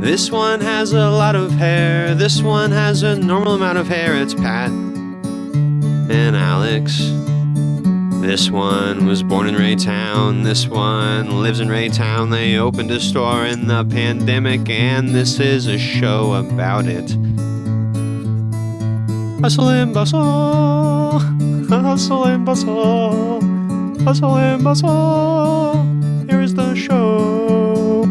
This one has a lot of hair. This one has a normal amount of hair. It's Pat and Alex. This one was born in Raytown. This one lives in Raytown. They opened a store in the pandemic, and this is a show about it. Hustle and bustle, hustle and bustle, hustle and bustle. Here is the show.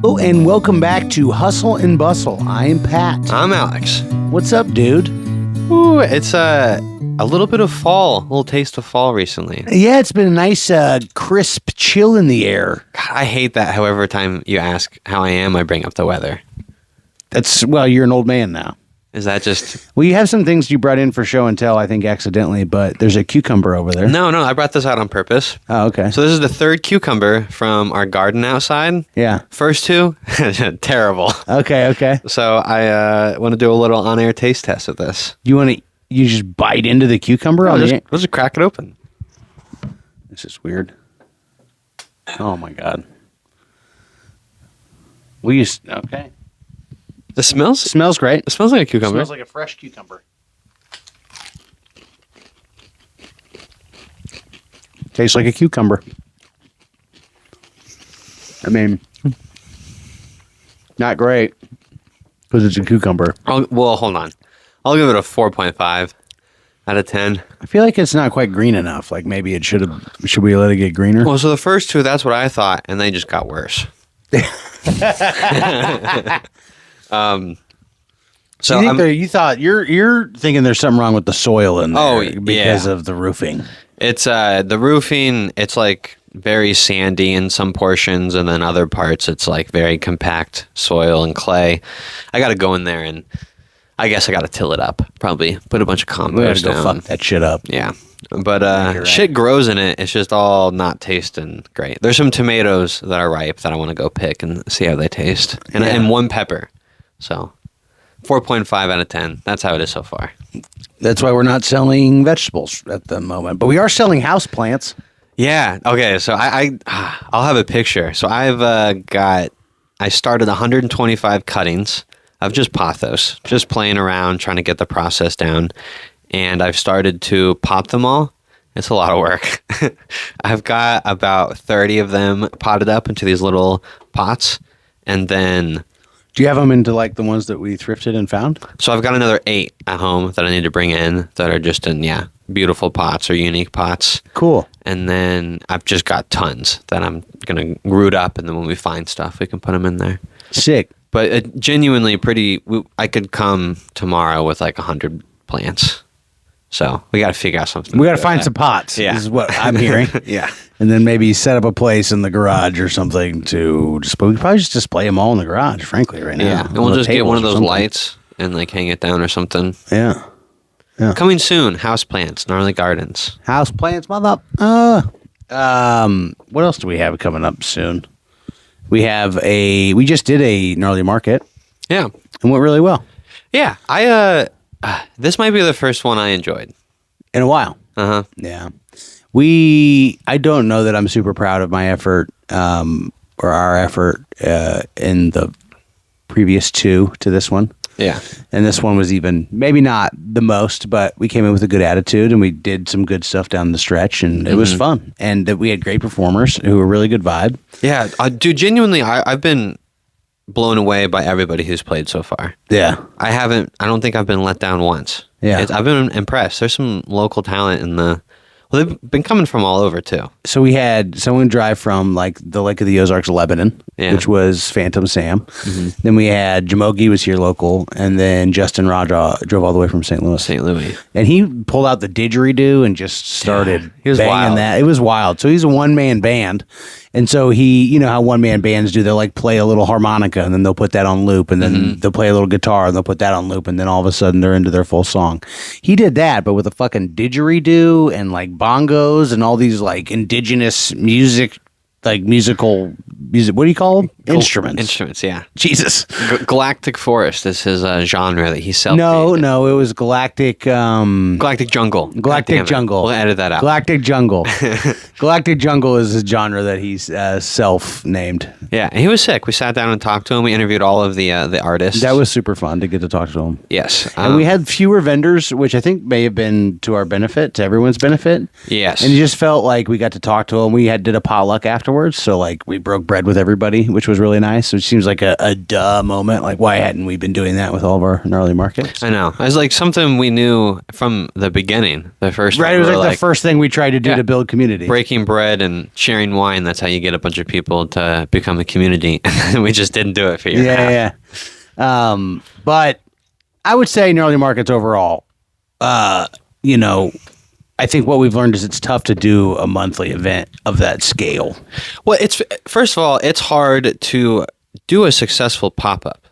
Oh, and welcome back to Hustle and Bustle. I am Pat. I'm Alex. What's up, dude? Ooh, it's a little bit of fall, a little taste of fall recently. Yeah, it's been a nice, crisp chill in the air. God, I hate that. However, time you ask how I am, I bring up the weather. Well, you're an old man now. Is that just... Well, you have some things you brought in for show and tell, I think accidentally, but there's a cucumber over there. No, I brought this out on purpose. Oh, okay. So this is the third cucumber from our garden outside. Yeah. First two, terrible. Okay. So I want to do a little on-air taste test of this. You just bite into the cucumber? I'll just crack it open. This is weird. Oh, my God. Okay. It smells great. It smells like a cucumber. It smells like a fresh cucumber. Tastes like a cucumber. I mean, not great because it's a cucumber. Well, hold on. I'll give it a 4.5 out of 10. I feel like it's not quite green enough. Like maybe it should we let it get greener? Well, so the first two, that's what I thought, and they just got worse. So you're thinking there's something wrong with the soil in there because of the roofing. It's the roofing. It's like very sandy in some portions, and then other parts it's like very compact soil and clay. I got to go in there and I guess I got to till it up. Probably put a bunch of compost down. Fuck that shit up. Yeah, but shit grows in it. It's just all not tasting great. There's some tomatoes that are ripe that I want to go pick and see how they taste, and one pepper. So 4.5 out of 10. That's how it is so far. That's why we're not selling vegetables at the moment, but we are selling house plants. Yeah. Okay. So I'll have a picture. So I started 125 cuttings of just pothos, just playing around, trying to get the process down. And I've started to pop them all. It's a lot of work. I've got about 30 of them potted up into these little pots. And then... Do you have them into like the ones that we thrifted and found? So I've got another 8 at home that I need to bring in that are just in, beautiful pots or unique pots. Cool. And then I've just got tons that I'm going to root up. And then when we find stuff, we can put them in there. Sick. But genuinely I could come tomorrow with like 100 plants. So we got to figure out something. We got to find some pots. Yeah. Is what I'm hearing. Yeah. And then maybe set up a place in the garage or something we probably just display them all in the garage, frankly, right now. Yeah. And we'll just get one of those lights and like hang it down or something. Yeah. Coming soon, house plants, gnarly gardens. House plants, mother. What else do we have coming up soon? We just did a gnarly market. Yeah. And went really well. Yeah. This might be the first one I enjoyed. In a while. Uh-huh. Yeah. I don't know that I'm super proud of my effort, or our effort, in the previous 2 to this one. Yeah. And this one was even, maybe not the most, but we came in with a good attitude and we did some good stuff down the stretch and it was fun. And we had great performers who were really good vibe. Yeah. Dude, genuinely, I've been blown away by everybody who's played so far. Yeah. I don't think I've been let down once. Yeah. I've been impressed. There's some local talent they've been coming from all over too. So we had someone drive from like the Lake of the Ozarks, Lebanon, which was Phantom Sam. Mm-hmm. Then we had Jamogi was here local, and then Justin Raja drove all the way from St. Louis. And he pulled out the didgeridoo and just started he was banging wild. that. It was wild. So he's a one-man band. And so you know how one-man bands do, they'll like play a little harmonica and then they'll put that on loop and then they'll play a little guitar and they'll put that on loop and then all of a sudden they're into their full song. He did that, but with a fucking didgeridoo and like bongos and all these like indigenous musical music. What do you call them? Instruments. Instruments, yeah. Jesus. Galactic Forest is his genre that he self-created. No, it was Galactic... Galactic Jungle. Galactic Jungle. We'll edit that out. Galactic Jungle. Galactic Jungle is a genre that he's self-named. Yeah, and he was sick. We sat down and talked to him. We interviewed all of the artists. That was super fun to get to talk to him. Yes. And we had fewer vendors, which I think may have been to our benefit, to everyone's benefit. Yes. And you just felt like we got to talk to him. We did a potluck afterwards. So like we broke bread with everybody, which was really nice. Which seems like a duh moment. Like why hadn't we been doing that with all of our gnarly markets? I know. It was like something we knew from the beginning. The first Right. It was like the first thing we tried to do to build community. Breaking bread and sharing wine. That's how you get a bunch of people to become a community. And we just didn't do it for you. Yeah. But I would say gnarly markets overall, you know, I think what we've learned is it's tough to do a monthly event of that scale. Well, first of all, it's hard to do a successful pop-up.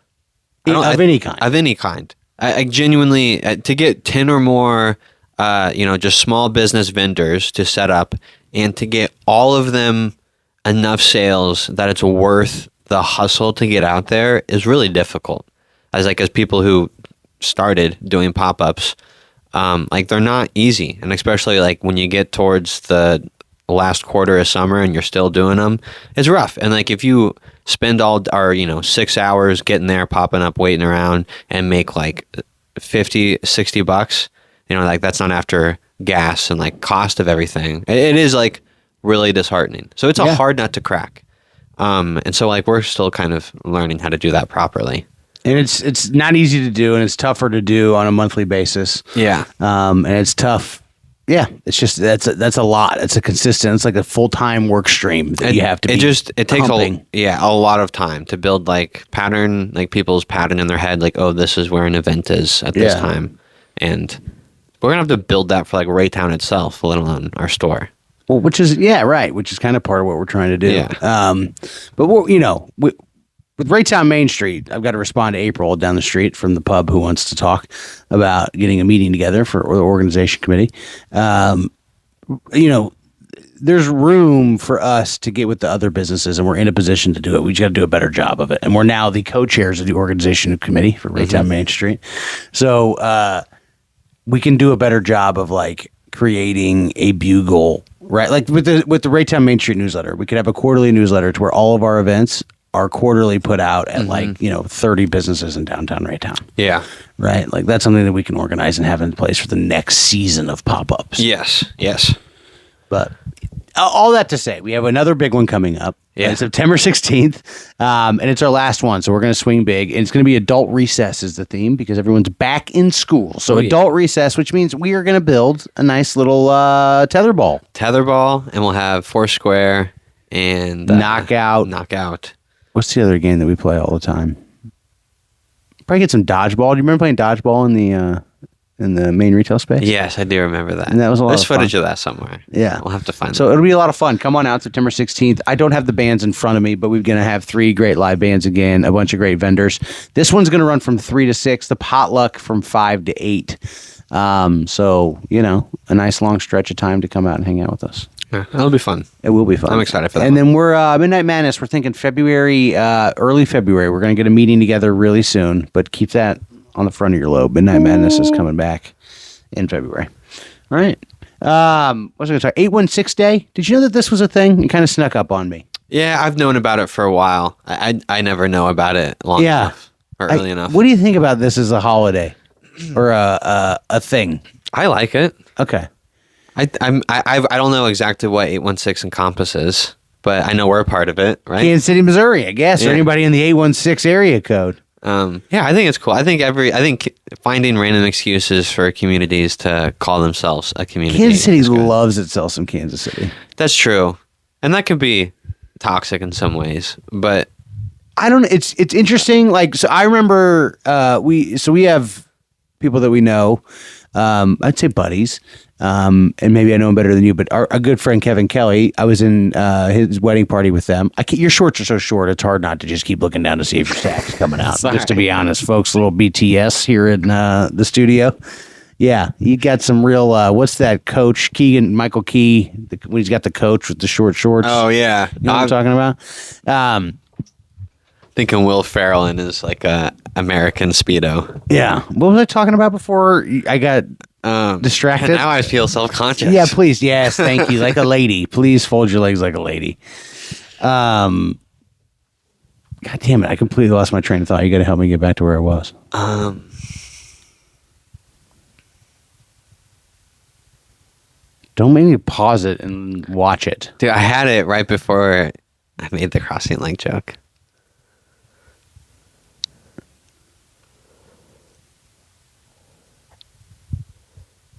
Of any kind. Of any kind. I genuinely, to get 10 or more, just small business vendors to set up and to get all of them enough sales that it's worth the hustle to get out there is really difficult. As people who started doing pop-ups, they're not easy. And especially when you get towards the last quarter of summer and you're still doing them, it's rough. And if you spend 6 hours getting there, popping up, waiting around and make $50-$60, that's not after gas and cost of everything. It is really disheartening. So it's a hard nut to crack. And so we're still kind of learning how to do that properly. And it's not easy to do, and it's tougher to do on a monthly basis. Yeah. And it's tough. Yeah, it's just that's a lot. It's a consistent. It's like a full-time work stream that you have to. It takes pumping. a lot of time to build pattern, people's pattern in their head. Oh, this is where an event is at this time, and we're gonna have to build that for Raytown itself, let alone our store. Well, which is kind of part of what we're trying to do. Yeah. But with Raytown Main Street, I've got to respond to April down the street from the pub who wants to talk about getting a meeting together for the organization committee. There's room for us to get with the other businesses, and we're in a position to do it. We just got to do a better job of it. And we're now the co-chairs of the organization committee for Raytown Main Street. So we can do a better job of creating a bugle, right? With the Raytown Main Street newsletter, we could have a quarterly newsletter to where all of our events are quarterly put out at 30 businesses in downtown Raytown. Yeah. Right? That's something that we can organize and have in place for the next season of pop-ups. Yes. But all that to say, we have another big one coming up. Yeah. It's September 16th, and it's our last one, so we're going to swing big. And it's going to be adult recess is the theme because everyone's back in school. So adult recess, which means we are going to build a nice little tetherball. Tetherball, and we'll have Foursquare and Knockout. What's the other game that we play all the time? Probably get some dodgeball. Do you remember playing dodgeball in the main retail space? Yes, I do remember that. And that was a lot There's of fun. footage of that somewhere. Yeah. We'll have to find it. So it'll be a lot of fun. Come on out September 16th. I don't have the bands in front of me, but we're going to have 3 great live bands again, a bunch of great vendors. This one's going to run from 3 to 6, the potluck from 5 to 8. So, a nice long stretch of time to come out and hang out with us. Yeah, that'll be fun. It will be fun. I'm excited for that. And then we're Midnight Madness. We're thinking February, early February. We're going to get a meeting together really soon, but keep that on the front of your lobe. Midnight Madness is coming back in February. All right. What was I going to talk? 816 Day. Did you know that this was a thing? It kind of snuck up on me. Yeah, I've known about it for a while. I never know about it long enough or early enough. What do you think about this as a holiday or a thing? I like it. Okay. I don't know exactly what 816 encompasses, but I know we're a part of it, right? Kansas City, Missouri, I guess, or anybody in the 816 area code. I think it's cool. I think finding random excuses for communities to call themselves a community. Kansas City loves itself some Kansas City. That's true, and that could be toxic in some ways, but I don't. It's interesting. So I remember we have people that we know. I'd say buddies. And maybe I know him better than you, but our good friend Kevin Kelly, I was in his wedding party with them. Your shorts are so short, it's hard not to just keep looking down to see if your sack's coming out. Just to be honest, folks, a little BTS here in the studio. Yeah, you got some real, what's that coach, Michael Key, when he's got the coach with the short shorts. Oh, yeah. You know what I'm talking about? Thinking Will Ferrell in his a American Speedo. Yeah. What was I talking about before I got distracted? Now I feel self-conscious. Yeah, please. Yes, thank you. Like a lady. Please fold your legs like a lady. God damn it! I completely lost my train of thought. You got to help me get back to where I was. Don't make me pause it and watch it. Dude, I had it right before I made the crossing link joke.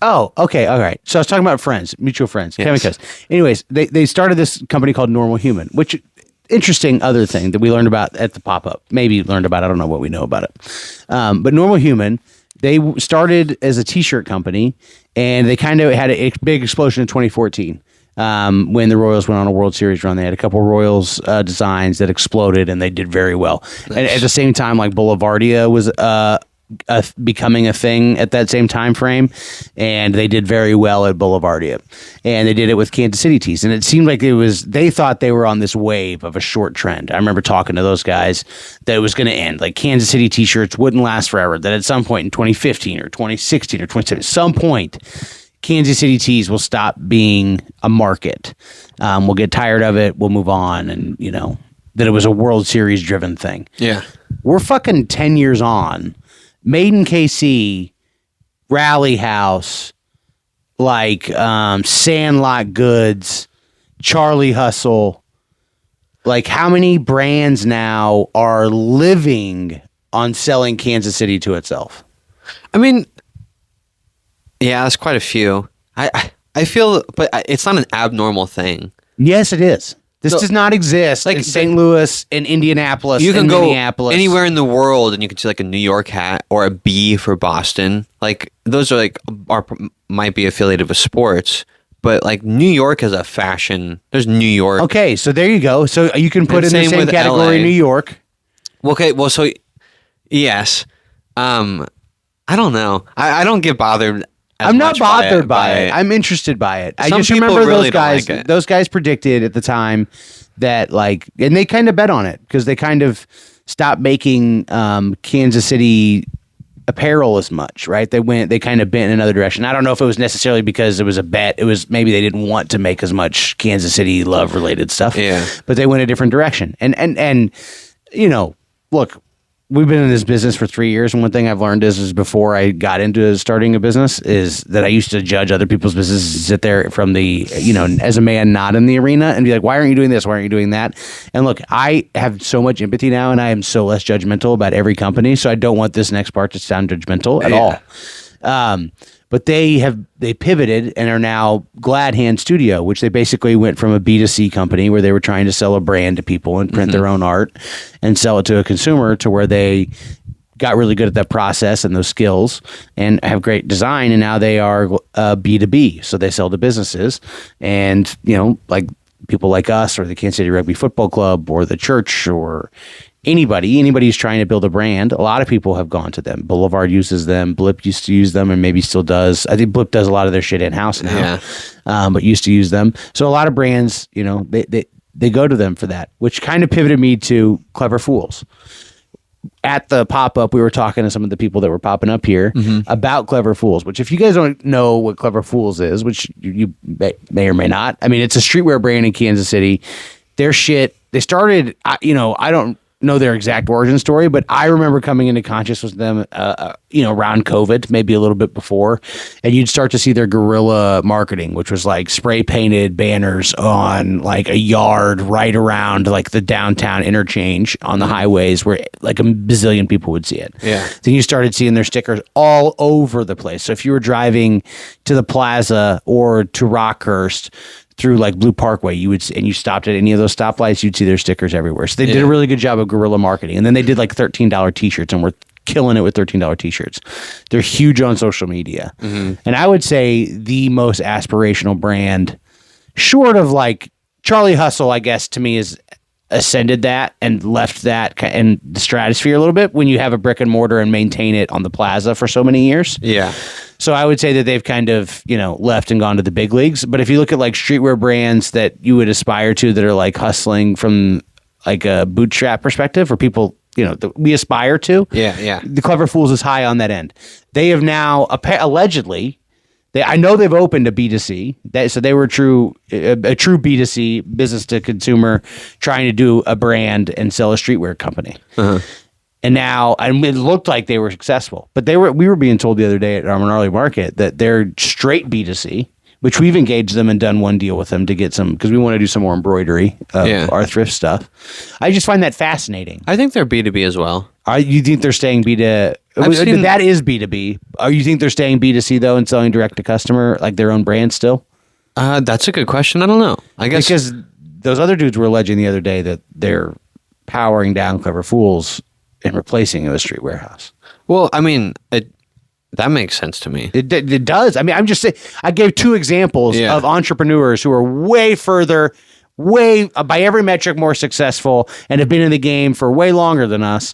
Oh, okay, all right. So I was talking about friends, mutual friends, Yes. chemicals. Anyways, they started this company called Normal Human, which interesting other thing that we learned about at the pop-up. Maybe learned about, I don't know what we know about it. But Normal Human, they started as a t-shirt company, and they kind of had a big explosion in 2014 when the Royals went on a World Series run. They had a couple Royals designs that exploded, and they did very well. Nice. And at the same time, like Boulevardia was becoming a thing at that same time frame, and they did very well at Boulevardia, and they did it with Kansas City tees, and it seemed like they thought they were on this wave of a short trend. I remember talking to those guys that it was going to end, like Kansas City t-shirts wouldn't last forever, that at some point in 2015 or 2016 or 2017, some point Kansas City tees will stop being a market. We'll get tired of it, we'll move on, and that it was a World Series driven thing. Yeah, we're fucking 10 years on. Made in KC, Rally House, like Sandlot Goods, Charlie Hustle. Like, how many brands now are living on selling Kansas City to itself? I mean, yeah, that's quite a few. I feel, but it's not an abnormal thing. Yes, it is. This does not exist in St. Louis, in Indianapolis, you can in go Minneapolis. Anywhere in the world, and you can see like a New York hat or a B for Boston. Like those are might be affiliated with sports, but like New York is a fashion. There's New York. Okay, so there you go. So you can put in the same category LA. New York. Okay, well, so yes, I don't know. I don't get bothered. I'm not bothered by it. I'm interested by it. I just remember really those guys. Like those guys predicted at the time that and they kind of bet on it because they kind of stopped making Kansas City apparel as much. Right? They kind of bent in another direction. I don't know if it was necessarily because it was a bet. It was maybe they didn't want to make as much Kansas City love related stuff. Yeah. But they went a different direction. And look. We've been in this business for 3 years, and one thing I've learned is before I got into starting a business is that I used to judge other people's businesses, sit there from the, as a man not in the arena and be like, why aren't you doing this? Why aren't you doing that? And look, I have so much empathy now, and I am so less judgmental about every company, so I don't want this next part to sound judgmental at all. But they pivoted and are now Glad Hand Studio, which they basically went from a B2C company where they were trying to sell a brand to people and print their own art and sell it to a consumer, to where they got really good at that process and those skills and have great design. And now they are B2B. So they sell to businesses, and, like people like us or the Kansas City Rugby Football Club or the church or anybody's trying to build a brand. A lot of people have gone to them. Boulevard uses them. Blip used to use them and maybe still does. I think Blip does a lot of their shit in-house now, but used to use them. So a lot of brands, they go to them for that, which kind of pivoted me to Clever Fools. At the pop-up, we were talking to some of the people that were popping up here about Clever Fools, which if you guys don't know what Clever Fools is, which you may or may not, I mean, it's a streetwear brand in Kansas City. Their shit, they started, I don't know their exact origin story, but I remember coming into consciousness with them, around COVID, maybe a little bit before, and you'd start to see their guerrilla marketing, which was like spray painted banners on like a yard right around like the downtown interchange on the highways where like a bazillion people would see it. Yeah. Then you started seeing their stickers all over the place. So if you were driving to the plaza or to Rockhurst through like Blue Parkway, you stopped at any of those stoplights, you'd see their stickers everywhere. So they did a really good job of guerrilla marketing. And then they did like $13 t-shirts, and we're killing it with $13 t-shirts. They're huge on social media. And I would say the most aspirational brand, short of like Charlie Hustle, I guess, to me is ascended that and left that in the stratosphere a little bit when you have a brick and mortar and maintain it on the plaza for so many years. Yeah. So I would say that they've kind of, left and gone to the big leagues. But if you look at like streetwear brands that you would aspire to that are like hustling from like a bootstrap perspective, or people, that we aspire to. Yeah. The Clever Fools is high on that end. They have now allegedly I know they've opened a B2C. So they were a true B2C, business to consumer, trying to do a brand and sell a streetwear company. Uh-huh. And now, and it looked like they were successful, but we were being told the other day at our Monarly Market that they're straight B2C, which we've engaged them and done one deal with them to get some, because we want to do some more embroidery of our thrift stuff. I just find that fascinating. I think they're B2B as well. You think they're staying B2? That is B2B. You think they're staying B2C though and selling direct to customer, like their own brand still? That's a good question. I don't know. I guess because those other dudes were alleging the other day that they're powering down Clever Fools and replacing it with Street Warehouse. Well, I mean, that makes sense to me. It does. I mean, I'm just saying. I gave two examples of entrepreneurs who are way further, by every metric more successful, and have been in the game for way longer than us,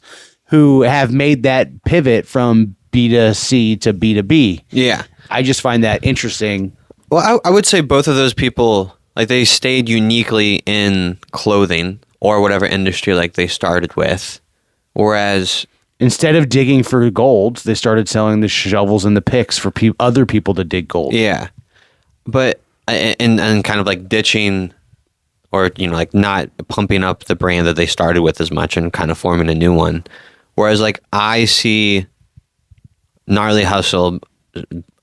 who have made that pivot from B2C to B2B. Yeah. I just find that interesting. Well, I would say both of those people, like, they stayed uniquely in clothing or whatever industry like they started with, whereas instead of digging for gold, they started selling the shovels and the picks for other people to dig gold. Yeah. But and kind of like ditching, or like not pumping up the brand that they started with as much and kind of forming a new one. Whereas like I see Gnarly Hustle,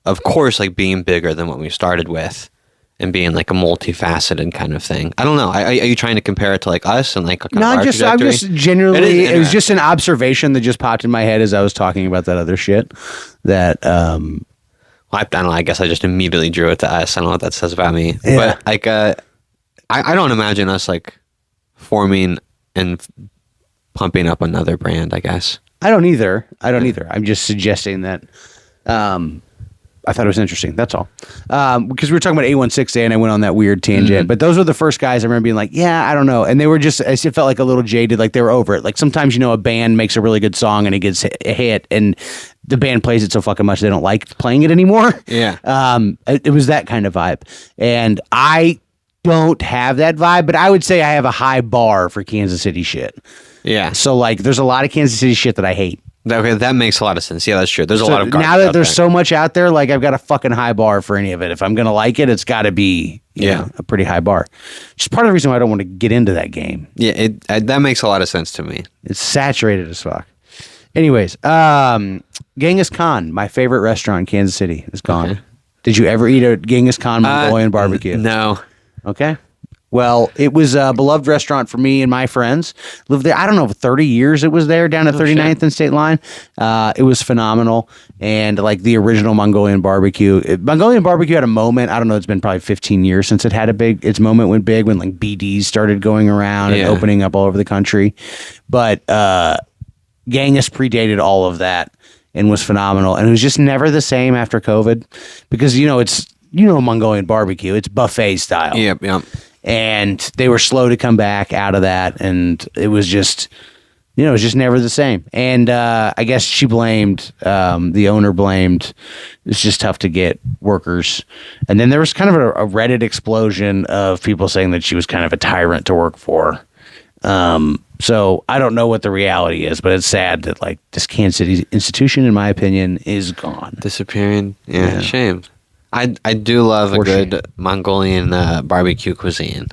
of course, like being bigger than what we started with and being like a multifaceted kind of thing. I don't know. Are you trying to compare it to like us and like I'm just generally, it was just an observation that just popped in my head as I was talking about that other shit. That I don't know. I guess I just immediately drew it to us. I don't know what that says about me. Yeah. But like I don't imagine us like forming and pumping up another brand, I guess. I don't either. I'm just suggesting that I thought it was interesting. That's all. Because we were talking about 816 and I went on that weird tangent. Mm-hmm. But those were the first guys I remember being like, yeah, I don't know. And they were just, it felt like a little jaded, like they were over it. Like sometimes, a band makes a really good song and it gets a hit and the band plays it so fucking much they don't like playing it anymore. Yeah. It was that kind of vibe. And I don't have that vibe, but I would say I have a high bar for Kansas City shit. Yeah. So like there's a lot of Kansas City shit that I hate. Okay, that makes a lot of sense. Yeah, that's true. There's a lot of garbage now that there's there. so much out there, like I've got a fucking high bar for any of it. If I'm gonna like it, it's got to be a pretty high bar. Just part of the reason why I don't want to get into that game. Yeah, that makes a lot of sense to me. It's saturated as fuck. Anyways, Genghis Khan, my favorite restaurant in Kansas City, is gone. Okay. Did you ever eat a Genghis Khan Mongolian barbecue? No. Okay. Well, it was a beloved restaurant for me and my friends. Lived there, I don't know, 30 years it was there, down at 39th and State Line. It was phenomenal. And like the original Mongolian barbecue. Mongolian barbecue had a moment, I don't know, it's been probably 15 years since it had its moment went big when like BDs started going around and opening up all over the country. But Genghis predated all of that and was phenomenal. And it was just never the same after COVID because, it's, Mongolian barbecue, it's buffet style. Yep. And they were slow to come back out of that. And it was just, it was just never the same. And I guess she blamed, the owner blamed, it's just tough to get workers. And then there was kind of a Reddit explosion of people saying that she was kind of a tyrant to work for. So I don't know what the reality is, but it's sad that like this Kansas City institution, in my opinion, is gone. Disappearing. Yeah. Shame. I do love a good Mongolian barbecue cuisine.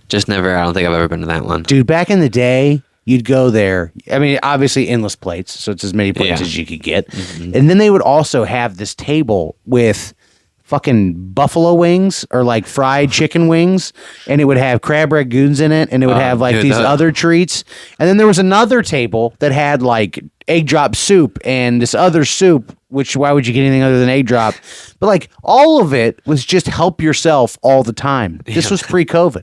Just never, I don't think I've ever been to that one. Dude, back in the day, you'd go there. I mean, obviously endless plates, so it's as many plates as you could get. Mm-hmm. And then they would also have this table with fucking buffalo wings or like fried chicken wings, and it would have crab ragoons in it, and it would have like these other treats. And then there was another table that had like egg drop soup and this other soup, which why would you get anything other than egg drop? But like all of it was just help yourself all the time. This was pre-COVID.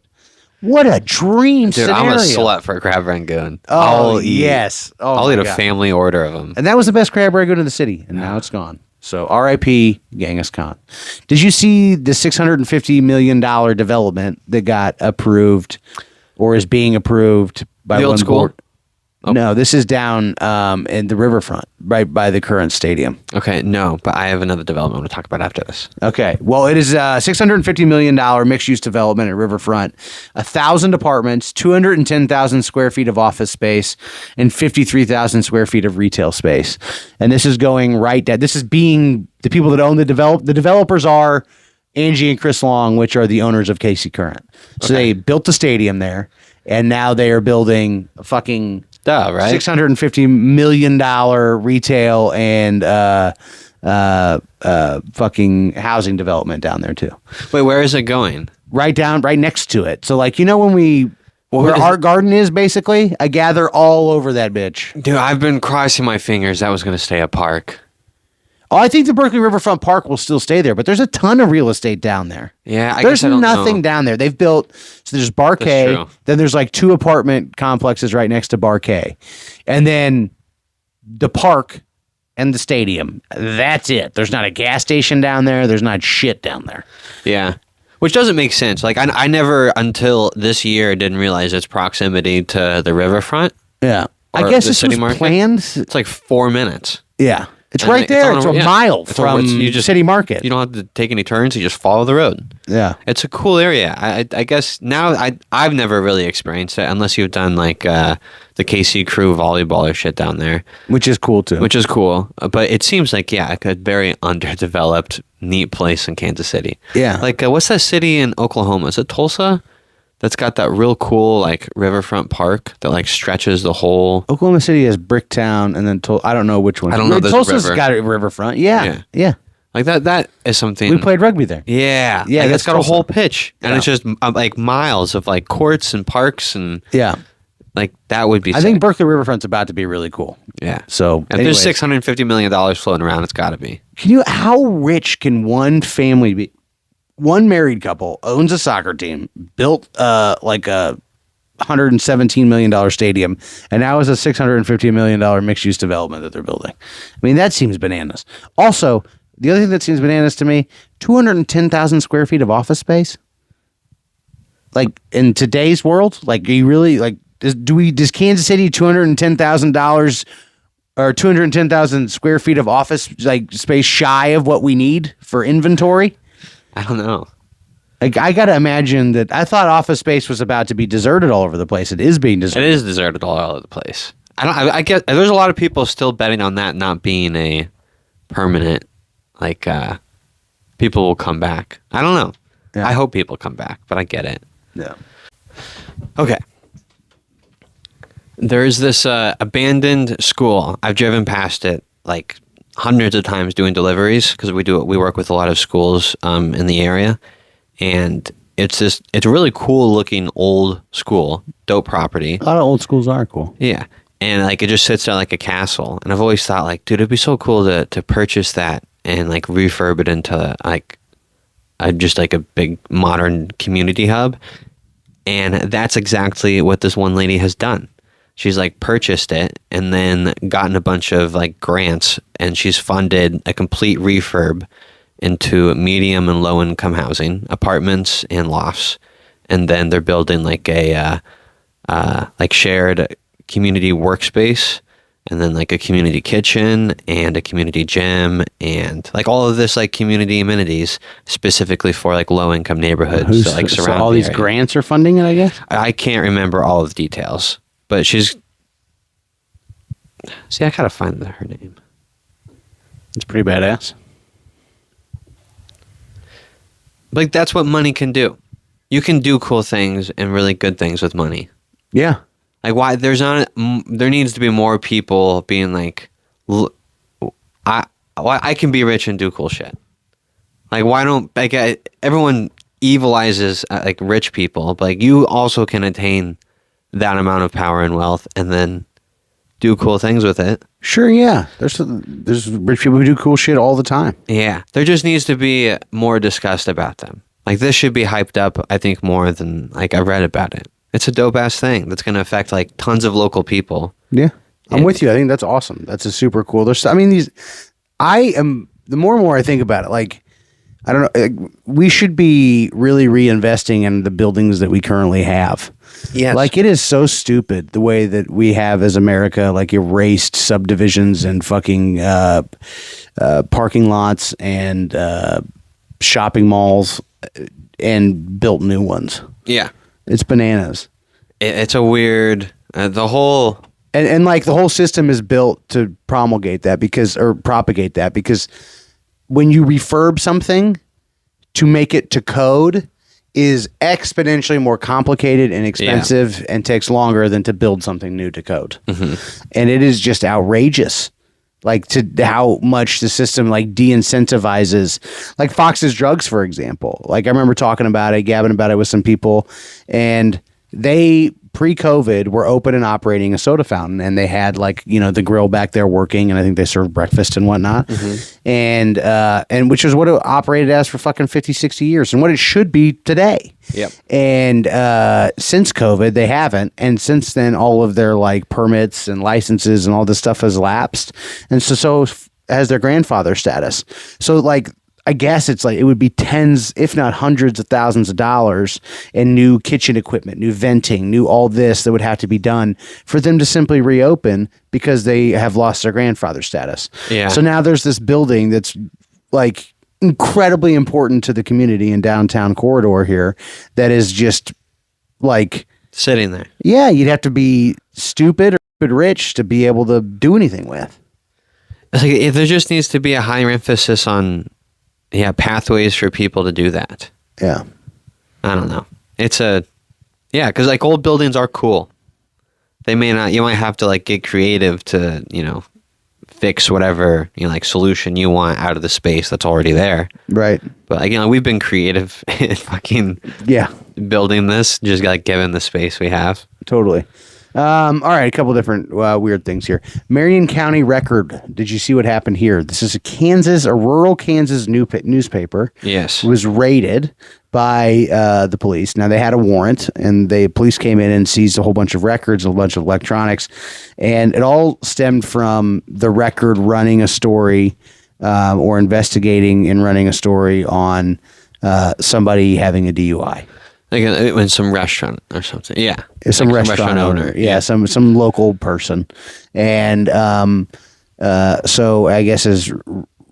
What a dream scenario. I'm a slut for a crab rangoon. Oh, yes. Oh, I'll eat a family order of them. And that was the best crab rangoon in the city, and now it's gone. So R.I.P. Genghis Khan. Did you see the $650 million development that got approved or is being approved by the one school? board? No, this is down in the riverfront, right by the current stadium. Okay, no, but I have another development I want to talk about after this. Okay, well, it is a $650 million mixed-use development at Riverfront, 1,000 apartments, 210,000 square feet of office space, and 53,000 square feet of retail space. And this is going right down. This is being the people that own the developers are Angie and Chris Long, which are the owners of KC Current. So they built the stadium there, and now they are building a fucking right? $650 million retail and fucking housing development down there too. Wait, where is it going? Right next to it. So like, you know, when where Art Garden is basically, I gather all over that bitch. Dude, I've been crossing my fingers that was going to stay a park. Oh, I think the Berkeley Riverfront Park will still stay there, but there's a ton of real estate down there. Yeah, there's nothing down there. They've built, so there's Bar K, then there's like 2 apartment complexes right next to Bar K, and then the park and the stadium. That's it. There's not a gas station down there. There's not shit down there. Yeah, which doesn't make sense. Like I never until this year didn't realize its proximity to the riverfront. Yeah, I guess this was planned. It's like 4 minutes. Yeah. It's right there. It's a mile from City Market. You don't have to take any turns. You just follow the road. Yeah. It's a cool area. I guess now I've never really experienced it unless you've done like the KC Crew volleyball or shit down there. Which is cool too. Which is cool. But it seems like, a very underdeveloped, neat place in Kansas City. Yeah. Like, what's that city in Oklahoma? Is it Tulsa? That's got that real cool like riverfront park that like stretches the whole. Oklahoma City has Bricktown, and then I don't know which one. I don't know. Tulsa's got a riverfront. Yeah. Like that is something. We played rugby there. Yeah, yeah. Like, it's got a whole pitch, and it's just like miles of like courts and parks and like that would be. I think Berkeley Riverfront's about to be really cool. Yeah. So if there's $650 million floating around, it's got to be. How rich can one family be? One married couple owns a soccer team, built like a $117 million stadium, and now is a $650 million mixed-use development that they're building. I mean, that seems bananas. Also, the other thing that seems bananas to me, 210,000 square feet of office space. Like, in today's world, like, you really, like, does Kansas City $210,000 or 210,000 square feet of office, like, space shy of what we need for inventory? I don't know. Like, I got to imagine that I thought office space was about to be deserted all over the place. It is being deserted. It is deserted all over the place. I guess there's a lot of people still betting on that not being a permanent, like, people will come back. I don't know. Yeah. I hope people come back, but I get it. Yeah. Okay. There's this abandoned school. I've driven past it, like, hundreds of times doing deliveries because we work with a lot of schools in the area, and it's a really cool looking old school, dope property. A lot of old schools are cool. Yeah, and like it just sits there like a castle. And I've always thought like, dude, it'd be so cool to purchase that and like refurb it into like just like a big modern community hub. And that's exactly what this one lady has done. She's like purchased it and then gotten a bunch of like grants, and she's funded a complete refurb into medium and low income housing, apartments and lofts. And then they're building like a like shared community workspace, and then like a community kitchen and a community gym, and like all of this like community amenities specifically for like low income neighborhoods. So, like surround all these grants are funding it, I guess. I can't remember all of the details. But I gotta find her name. It's pretty badass. Like, that's what money can do. You can do cool things and really good things with money. Yeah. Like, why there needs to be more people being like, I can be rich and do cool shit. Like, why don't like everyone evilizes like rich people, but like you also can attain that amount of power and wealth and then do cool things with it. Sure, yeah. There's rich people who do cool shit all the time. Yeah. There just needs to be more discussed about them. Like, this should be hyped up, I think, more than like I've read about it. It's a dope ass thing that's going to affect like tons of local people. Yeah. I'm with you. I think that's awesome. That's a super cool. The more and more I think about it, like, I don't know. We should be really reinvesting in the buildings that we currently have. Yes. Like, it is so stupid the way that we have as America, like, erased subdivisions and fucking parking lots and shopping malls and built new ones. Yeah. It's bananas. It's a weird, the whole... And like, the whole system is built to propagate that because when you refurb something to make it to code is exponentially more complicated and expensive and takes longer than to build something new to code. Mm-hmm. And it is just outrageous. Like, to how much the system like de-incentivizes, like Fox's Drugs, for example. Like, I remember gabbing about it with some people, and they pre-COVID were open and operating a soda fountain, and they had like, the grill back there working, and I think they served breakfast and whatnot. Mm-hmm. And which is what it operated as for fucking 50, 60 years and what it should be today. Yep. And since COVID, they haven't. And since then, all of their like permits and licenses and all this stuff has lapsed. And so has their grandfather status. So like, I guess it's like it would be tens, if not hundreds of thousands of dollars in new kitchen equipment, new venting, new all this that would have to be done for them to simply reopen because they have lost their grandfather status. Yeah. So now there's this building that's like incredibly important to the community in downtown corridor here that is just like sitting there. Yeah, you'd have to be stupid or rich to be able to do anything with. It's like, there just needs to be a higher emphasis on pathways for people to do that. Yeah. I don't know. Because like old buildings are cool. They may not, you might have to like get creative to, fix whatever, like solution you want out of the space that's already there. Right. But again, we've been creative in fucking building this, just like given the space we have. Totally. All right, a couple different weird things here. Marion County Record. Did you see what happened here? This is a rural Kansas newspaper. Yes. Was raided by the police. Now, they had a warrant, and the police came in and seized a whole bunch of records, a bunch of electronics, and it all stemmed from the Record running a story or investigating and running a story on somebody having a DUI. Like in some restaurant or something. Yeah. Some restaurant owner. Yeah, some local person. And so I guess as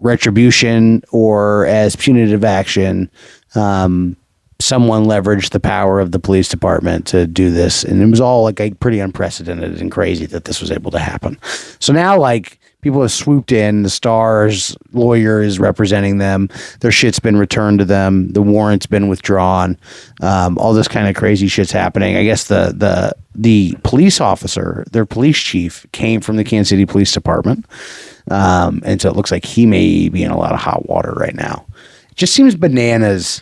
retribution or as punitive action, someone leveraged the power of the police department to do this. And it was all like pretty unprecedented and crazy that this was able to happen. So now like people have swooped in. The Star's lawyer is representing them. Their shit's been returned to them. The warrant's been withdrawn. All this kind of crazy shit's happening. I guess the police officer, their police chief, came from the Kansas City Police Department. And so it looks like he may be in a lot of hot water right now. It just seems bananas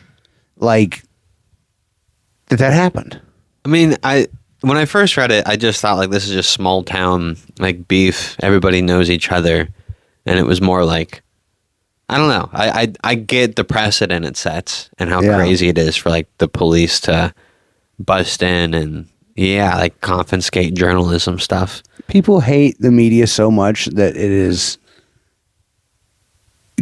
like that happened. I mean, when I first read it, I just thought like this is just small town like beef. Everybody knows each other, and it was more like I don't know. I get the precedent it sets and how crazy it is for like the police to bust in and like confiscate journalism stuff. People hate the media so much that it is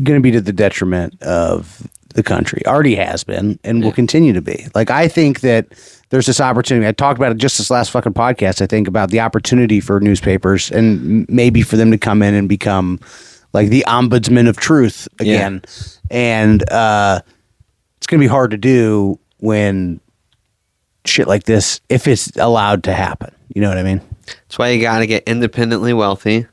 going to be to the detriment of the country. Already has been and will continue to be. Like, I think that there's this opportunity. I talked about it just this last fucking podcast. I think about the opportunity for newspapers and maybe for them to come in and become like the ombudsman of truth again. Yeah. And it's going to be hard to do when shit like this, if it's allowed to happen. You know what I mean? That's why you got to get independently wealthy,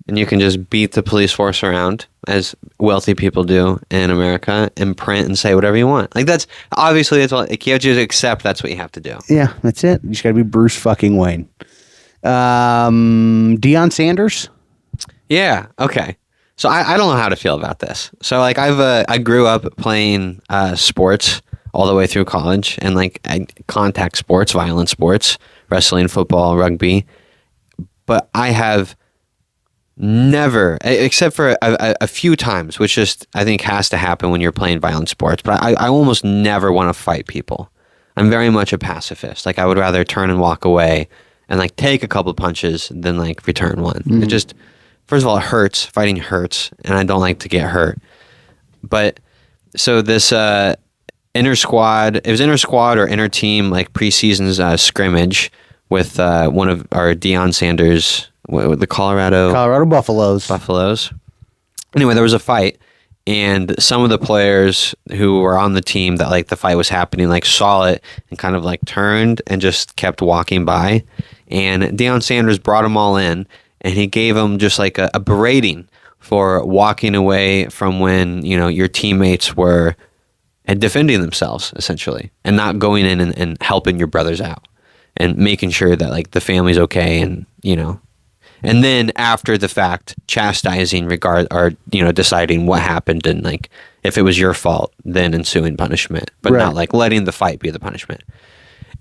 and you can just beat the police force around as wealthy people do in America and print and say whatever you want. Like that's obviously it's all like, you have to accept that's what you have to do. Yeah, that's it. You just got to be Bruce fucking Wayne. Deion Sanders. Yeah. Okay. So I don't know how to feel about this. So like I grew up playing sports all the way through college and like contact sports, violent sports, wrestling, football, rugby. But I have never, except for a few times, which just I think has to happen when you're playing violent sports. But I almost never want to fight people. I'm very much a pacifist. Like I would rather turn and walk away and like take a couple of punches than like return one. Mm-hmm. It just, first of all, it hurts. Fighting hurts, and I don't like to get hurt. But so this inter squad, it was inter squad or inter team like preseason's scrimmage with one of our Deion Sanders, the Colorado Buffaloes. Anyway, there was a fight, and some of the players who were on the team that like the fight was happening like saw it and kind of like turned and just kept walking by. And Deion Sanders brought them all in, and he gave them just like a berating for walking away from when, you know, your teammates were defending themselves essentially, and not going in and helping your brothers out and making sure that like the family's okay, and you know, and then after the fact chastising deciding what happened and like if it was your fault, then ensuing punishment, but not like letting the fight be the punishment.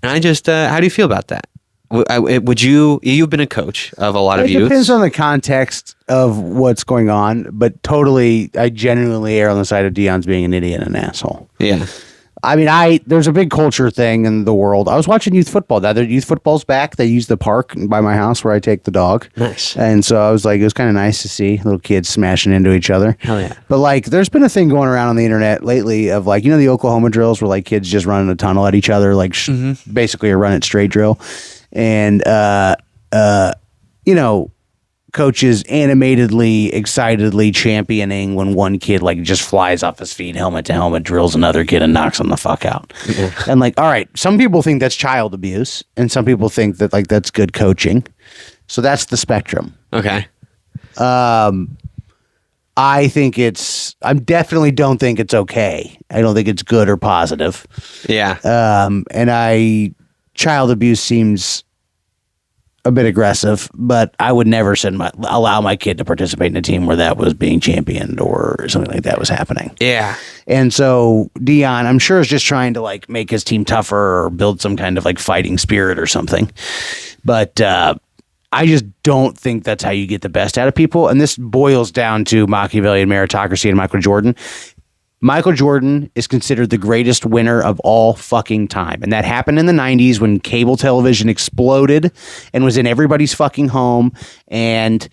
And I just how do you feel about that? Would you've been a coach of a lot of youth? It depends on the context of what's going on, but totally, I genuinely err on the side of Deion's being an idiot and an asshole. Yeah. I mean, there's a big culture thing in the world. I was watching youth football. The other youth football's back. They use the park by my house where I take the dog. Nice. And so I was like, it was kind of nice to see little kids smashing into each other. Hell yeah. But like, there's been a thing going around on the internet lately of like, you know, the Oklahoma drills where like kids just run in a tunnel at each other, like basically a run it straight drill. And, you know, coaches animatedly, excitedly championing when one kid like just flies off his feet, helmet to helmet, drills another kid and knocks him the fuck out. Yeah. And like, all right, some people think that's child abuse, and some people think that like that's good coaching. So that's the spectrum. Okay. I think I definitely don't think it's okay. I don't think it's good or positive. Yeah. And child abuse seems a bit aggressive, but I would never allow my kid to participate in a team where that was being championed or something like that was happening. Yeah. And so Deion, I'm sure, is just trying to like make his team tougher or build some kind of like fighting spirit or something. But I just don't think that's how you get the best out of people. And this boils down to Machiavellian meritocracy and Michael Jordan. Michael Jordan is considered the greatest winner of all fucking time. And that happened in the 90s when cable television exploded and was in everybody's fucking home. And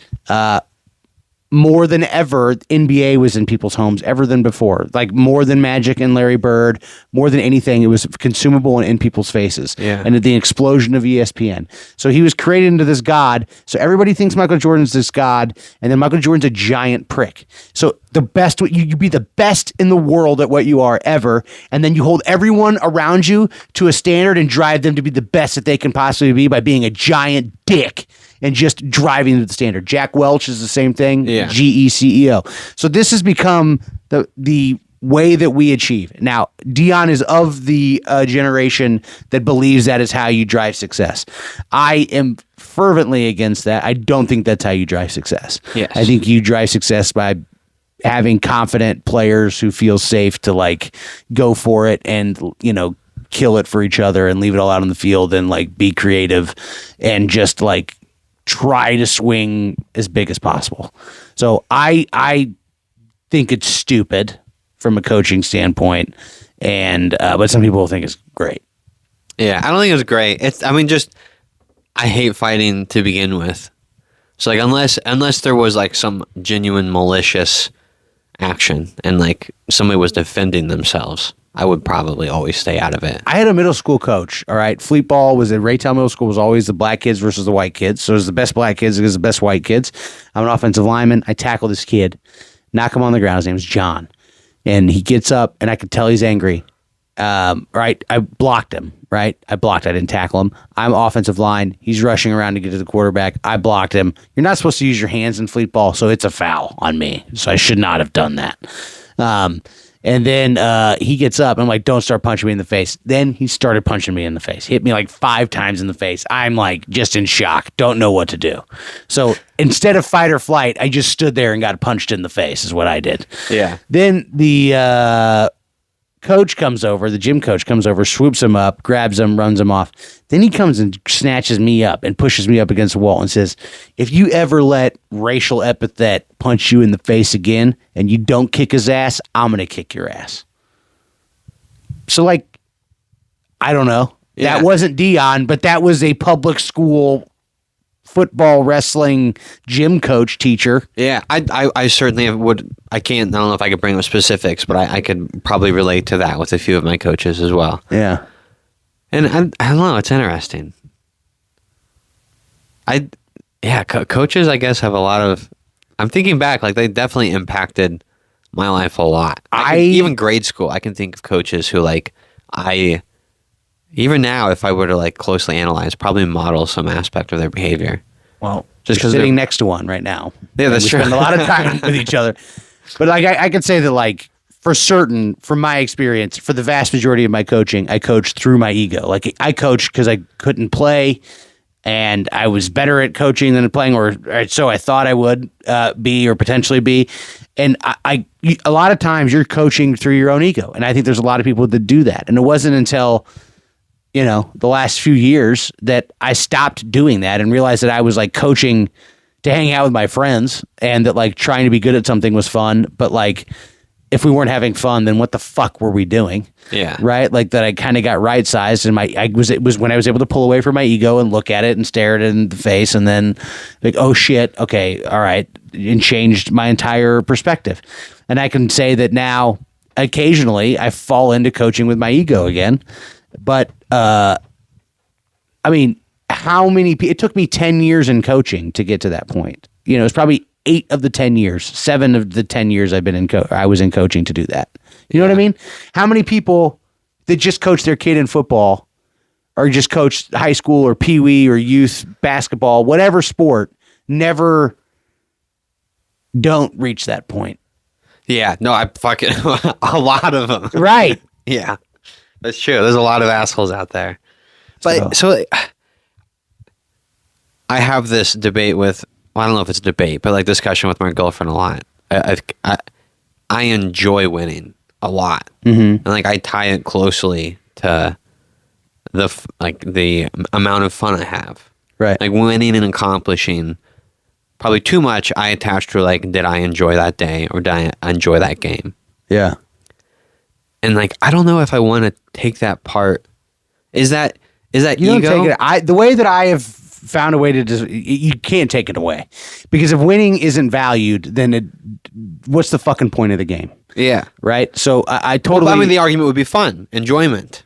more than ever, NBA was in people's homes ever than before. Like more than Magic and Larry Bird, more than anything, it was consumable and in people's faces. Yeah. And the explosion of ESPN. So he was created into this god. So everybody thinks Michael Jordan's this god, and then Michael Jordan's a giant prick. So the best, you be the best in the world at what you are ever, and then you hold everyone around you to a standard and drive them to be the best that they can possibly be by being a giant dick and just driving to the standard. Jack Welch is the same thing. Yeah. GE CEO. So this has become the way that we achieve. Now, Deion is of the generation that believes that is how you drive success. I am fervently against that. I don't think that's how you drive success. Yes. I think you drive success by having confident players who feel safe to like go for it and, you know, kill it for each other and leave it all out on the field and like be creative and just like try to swing as big as possible. So I think it's stupid from a coaching standpoint, and but some people think it's great. Yeah, I don't think it's great. I hate fighting to begin with. So like unless there was like some genuine malicious action and like somebody was defending themselves, I would probably always stay out of it. I had a middle school coach. All right, fleet ball was at Raytown Middle School was always the black kids versus the white kids. So it was the best black kids against the best white kids. I'm an offensive lineman. I tackle this kid, knock him on the ground. His name's John, and he gets up, and I could tell he's angry. Right, I blocked him. Right, I didn't tackle him. I'm offensive line. He's rushing around to get to the quarterback. I blocked him. You're not supposed to use your hands in fleet ball, so it's a foul on me. So I should not have done that. And then he gets up. And I'm like, don't start punching me in the face. Then he started punching me in the face. Hit me like 5 times in the face. I'm like just in shock. Don't know what to do. So instead of fight or flight, I just stood there and got punched in the face is what I did. Yeah. Then the coach comes over. The gym coach comes over, swoops him up, grabs him, runs him off. Then he comes and snatches me up and pushes me up against the wall and says, if you ever let racial epithet punch you in the face again and you don't kick his ass, I'm going to kick your ass. So, like, I don't know. Yeah. That wasn't Deion, but that was a public school football, wrestling, gym coach, teacher. Yeah, I certainly would. I don't know if I could bring up specifics, but I could probably relate to that with a few of my coaches as well. Yeah. And I don't know, it's interesting. Coaches, I guess, have a lot of. I'm thinking back, like they definitely impacted my life a lot. Even grade school, I can think of coaches who even now, if I were to closely analyze, probably model some aspect of their behavior. Well, just because sitting next to one right now. Yeah, that's true. We spend a lot of time with each other. But I could say that for certain, from my experience, for the vast majority of my coaching, I coached through my ego. I coached because I couldn't play, and I was better at coaching than playing, or so I thought I would be or potentially be. And a lot of times you're coaching through your own ego, and I think there's a lot of people that do that. And it wasn't until the last few years that I stopped doing that and realized that I was coaching to hang out with my friends, and that trying to be good at something was fun. But if we weren't having fun, then what the fuck were we doing? Yeah. Right. That I kind of got right sized, and it was when I was able to pull away from my ego and look at it and stare at it in the face, and then oh shit. Okay. All right. And changed my entire perspective. And I can say that now occasionally I fall into coaching with my ego again. But, I mean, it took me 10 years in coaching to get to that point. It's probably 8 of the 10 years, 7 of the 10 years I've been I was in coaching to do that. You know what I mean? How many people that just coach their kid in football or just coach high school or pee-wee or youth basketball, whatever sport, never don't reach that point? Yeah. No, I fucking, a lot of them. Right. Yeah. That's true. There's a lot of assholes out there. But so I have this debate with, well, I don't know if it's a debate, but discussion with my girlfriend a lot. I enjoy winning a lot. Mm-hmm. And I tie it closely to the amount of fun I have. Right. Winning and accomplishing, probably too much I attach to did I enjoy that day or did I enjoy that game? Yeah. And I don't know if I want to take that part. Is that you ego? Don't take it. The way that I have found a way to you can't take it away, because if winning isn't valued, then what's the fucking point of the game? Yeah. Right. So I totally. Well, the argument would be fun, enjoyment.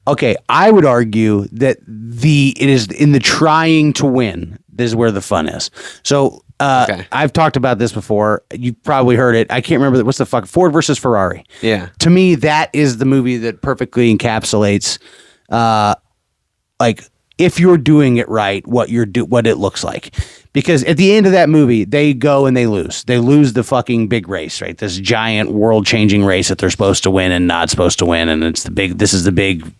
Okay, I would argue that it is in the trying to win. This is where the fun is. So. Okay. I've talked about this before. You've probably heard it. I can't remember what's the fuck Ford versus Ferrari. Yeah. To me, that is the movie that perfectly encapsulates, if you're doing it right, what it looks like. Because at the end of that movie, they go and they lose. They lose the fucking big race, right? This giant world-changing race that they're supposed to win and not supposed to win, and this is the big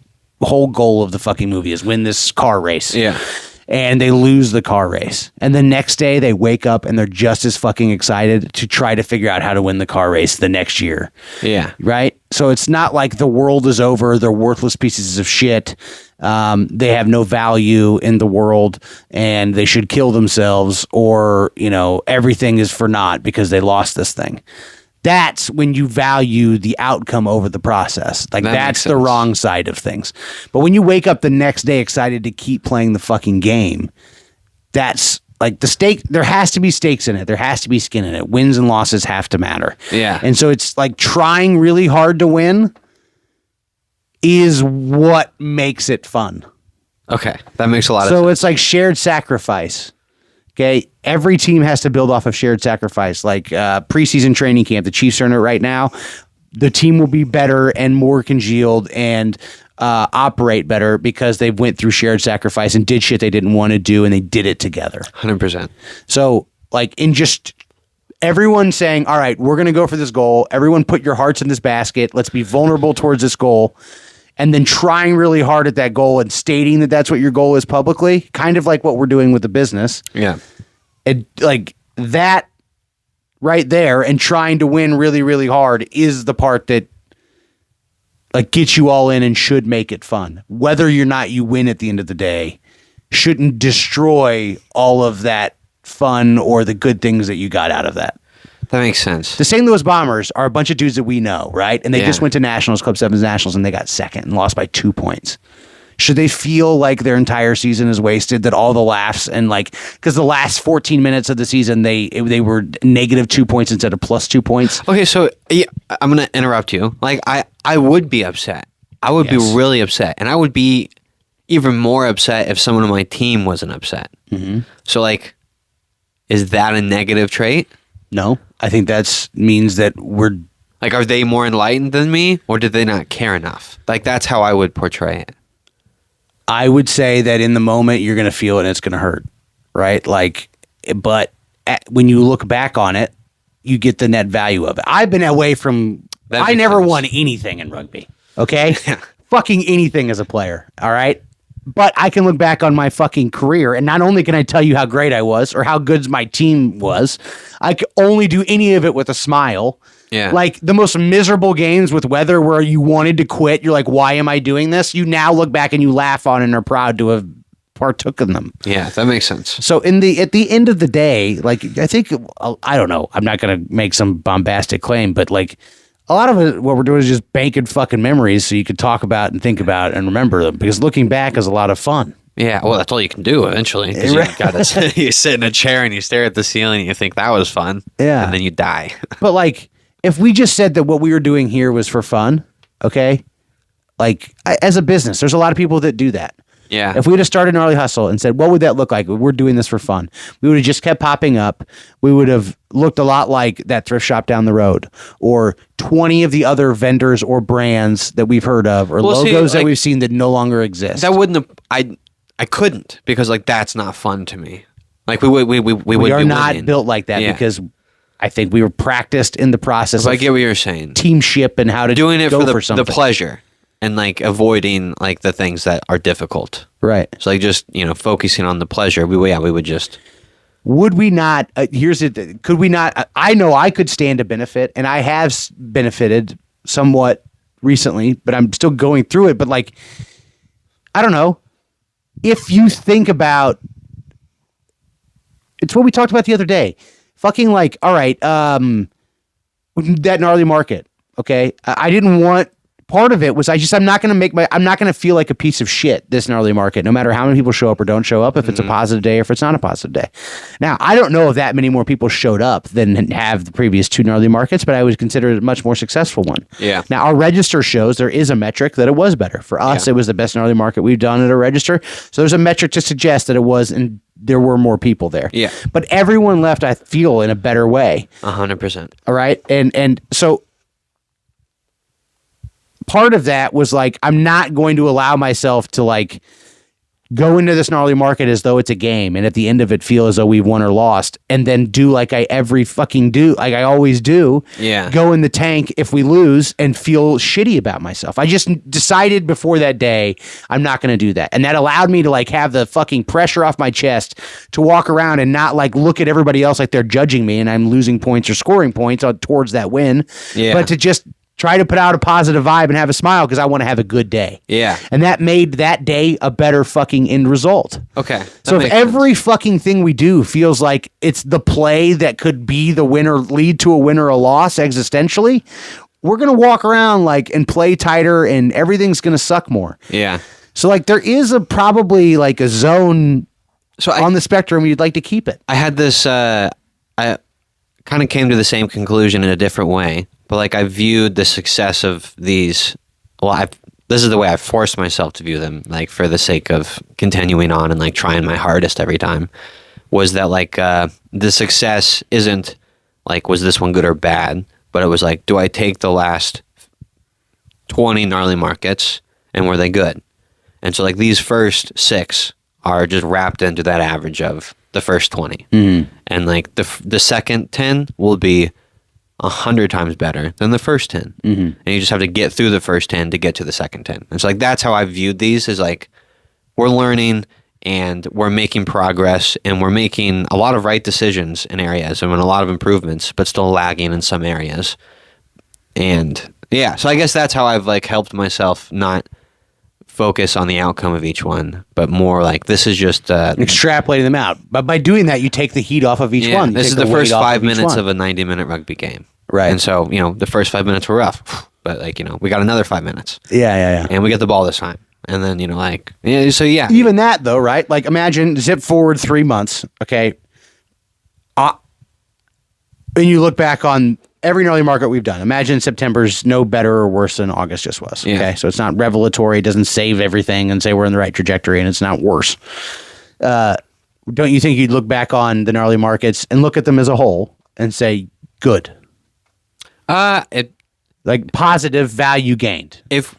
whole goal of the fucking movie is win this car race. Yeah. And they lose the car race. And the next day they wake up and they're just as fucking excited to try to figure out how to win the car race the next year. Yeah. Right? So it's not like the world is over. They're worthless pieces of shit. They have no value in the world and they should kill themselves, or, everything is for naught because they lost this thing. That's when you value the outcome over the process. That's the wrong side of things. But when you wake up the next day excited to keep playing the fucking game, that's the stake. There has to be stakes in it. There has to be skin in it. Wins and losses have to matter. Yeah. And so it's trying really hard to win is what makes it fun. Okay. That makes a lot of sense. So it's like shared sacrifice. Okay, every team has to build off of shared sacrifice. Preseason training camp, the Chiefs are in it right now. The team will be better and more congealed and operate better because they went through shared sacrifice and did shit they didn't want to do, and they did it together. 100%. So, in just everyone saying, all right, we're going to go for this goal. Everyone put your hearts in this basket. Let's be vulnerable towards this goal. And then trying really hard at that goal and stating that that's what your goal is publicly, kind of like what we're doing with the business. Yeah. That right there, and trying to win really, really hard is the part that gets you all in and should make it fun. Whether or not you win at the end of the day shouldn't destroy all of that fun or the good things that you got out of that. That makes sense. The St. Louis Bombers are a bunch of dudes that we know, right? And they just went to Nationals, Club 7's Nationals, and they got second and lost by 2 points. Should they feel like their entire season is wasted, that all the laughs and like, because the last 14 minutes of the season, they were -2 points instead of +2 points? Okay, so yeah, I'm going to interrupt you. Like, I would be upset. I would be really upset. And I would be even more upset if someone on my team wasn't upset. Mm-hmm. So, like, is that a negative trait? No, I think that means that we're... Like, are they more enlightened than me, or did they not care enough? Like, that's how I would portray it. I would say that in the moment you're going to feel it and it's going to hurt, right? Like, but when you look back on it, you get the net value of it. I've been away from... I never won anything in rugby, okay? Fucking anything as a player, all right? But I can look back on my fucking career, and not only can I tell you how great I was or how good my team was, I could only do any of it with a smile. Yeah. Like the most miserable games with weather where you wanted to quit, you're like, why am I doing this? You now look back and you laugh on and are proud to have partook in them. Yeah, that makes sense. So at the end of the day, like, I think, I don't know, I'm not going to make some bombastic claim, but like, a lot of it, what we're doing is just banking fucking memories so you can talk about and think about and remember them, because looking back is a lot of fun. Yeah, well, that's all you can do eventually. 'Cause you sit in a chair and you stare at the ceiling and you think that was fun. Yeah. And then you die. But like, if we just said that what we were doing here was for fun, okay? Like, as a business, there's a lot of people that do that. Yeah. If we would have started an early hustle and said, what would that look like? We're doing this for fun. We would have just kept popping up. We would have looked a lot like that thrift shop down the road, or 20 of the other vendors or brands that we've heard of, or logos that we've seen that no longer exist. That wouldn't have, I couldn't, because like that's not fun to me. Like we are not built like that, because I think we were practiced in the process. I get what you're saying. Teamship and how to doing it go for something. The pleasure. And like avoiding like the things that are difficult, right? So like just focusing on the pleasure. We would just. Would we not? Could we not? I know I could stand to benefit, and I have benefited somewhat recently, but I'm still going through it. But like, I don't know. If you think about, it's what we talked about the other day. Fucking like, all right, that gnarly market. Okay, I didn't want. Part of it was I'm not going to feel like a piece of shit this gnarly market, no matter how many people show up or don't show up, if it's a positive day or if it's not a positive day. Now, I don't know if that many more people showed up than have the previous 2 gnarly markets, but I would consider it a much more successful one. Yeah. Now, our register shows there is a metric that it was better. For us, it was the best gnarly market we've done at a register. So there's a metric to suggest that it was, and there were more people there. Yeah. But everyone left, I feel, in a better way. 100%. All right. And so part of that was like, I'm not going to allow myself to like go into this gnarly market as though it's a game, and at the end of it feel as though we've won or lost, and then do like I always do. Yeah. Go in the tank if we lose and feel shitty about myself. I just decided before that day I'm not going to do that, and that allowed me to like have the fucking pressure off my chest to walk around and not like look at everybody else like they're judging me and I'm losing points or scoring points towards that win. Yeah. But to just try to put out a positive vibe and have a smile because I want to have a good day. Yeah. And that made that day a better fucking end result. Okay. So if every fucking thing we do feels like it's the play that could be the winner, lead to a win or a loss existentially, we're going to walk around like and play tighter and everything's going to suck more. Yeah. So like there is probably like a zone on the spectrum you'd like to keep it. I had this, I kind of came to the same conclusion in a different way. But like I viewed the success of these, this is the way I forced myself to view them, like for the sake of continuing on and like trying my hardest every time, was that like the success isn't like, was this one good or bad? But it was like, do I take the last 20 gnarly markets and were they good? And so like these first 6 are just wrapped into that average of the first 20. Mm-hmm. And like the second 10 will be 100 times better than the first 10. Mm-hmm. And you just have to get through the first 10 to get to the second 10. And so like that's how I viewed these, is like we're learning and we're making progress and we're making a lot of right decisions in areas and a lot of improvements, but still lagging in some areas. And yeah, so I guess that's how I've like helped myself not focus on the outcome of each one, but more like this is just extrapolating them out. But by doing that, you take the heat off of each one. This is the first 5 minutes of a 90-minute rugby game. Right. And so, the first 5 minutes were rough, but like, we got another 5 minutes. Yeah. And we get the ball this time. And then, like, yeah, so yeah. Even that though, right? Like imagine zip forward 3 months. Okay. And you look back on every gnarly market we've done. Imagine September's no better or worse than August just was. Yeah. Okay. So it's not revelatory. It doesn't save everything and say we're in the right trajectory and it's not worse. Don't you think you'd look back on the gnarly markets and look at them as a whole and say, good? Like positive value gained. If